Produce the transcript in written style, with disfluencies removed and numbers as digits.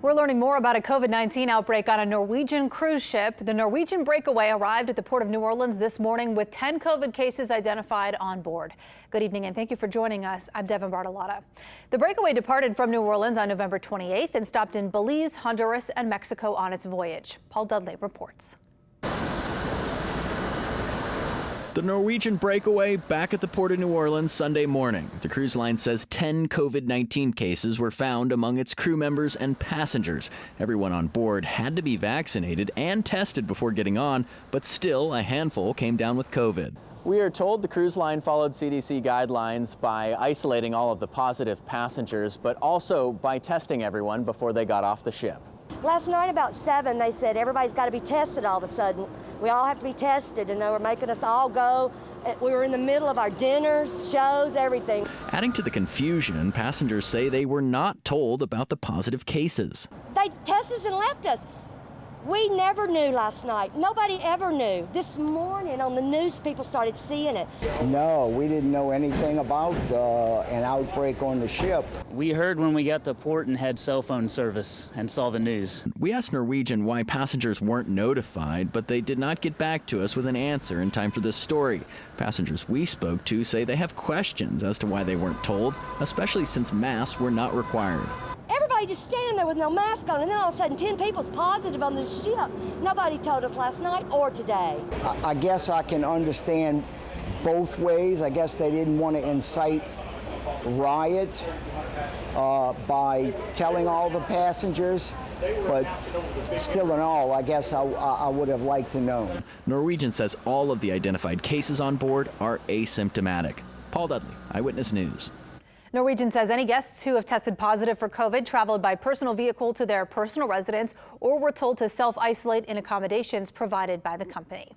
We're learning more about a COVID-19 outbreak on a Norwegian cruise ship. The Norwegian Breakaway arrived at the port of New Orleans this morning with 10 COVID cases identified on board. Good evening and thank you for joining us. I'm Devin Bartolotta. The Breakaway departed from New Orleans on November 28th and stopped in Belize, Honduras, and Mexico on its voyage. Paul Dudley reports. The Norwegian Breakaway back at the port of New Orleans Sunday morning. The cruise line says 10 COVID-19 cases were found among its crew members and passengers. Everyone on board had to be vaccinated and tested before getting on, but still a handful came down with COVID. We are told the cruise line followed CDC guidelines by isolating all of the positive passengers, but also by testing everyone before they got off the ship. Last night about 7, they said everybody's got to be tested all of a sudden. We all have to be tested, and they were making us all go. We were in the middle of our dinners, shows, everything. Adding to the confusion, passengers say they were not told about the positive cases. They tested us and left us. We never knew last night. Nobody ever knew. This morning on the news, people started seeing it. No, we didn't know anything about an outbreak on the ship. We heard when we got to port and had cell phone service and saw the news. We asked Norwegian why passengers weren't notified, but they did not get back to us with an answer in time for this story. Passengers we spoke to say they have questions as to why they weren't told, especially since masks were not required. Everybody just standing there with no mask on, and then all of a sudden 10 people's positive on the ship. Nobody told us last night or today. I guess I can understand both ways. I guess they didn't want to incite riot by telling all the passengers, but still in all, I guess I would have liked to know. Norwegian says all of the identified cases on board are asymptomatic. Paul Dudley, Eyewitness News. Norwegian says any guests who have tested positive for COVID traveled by personal vehicle to their personal residence or were told to self-isolate in accommodations provided by the company.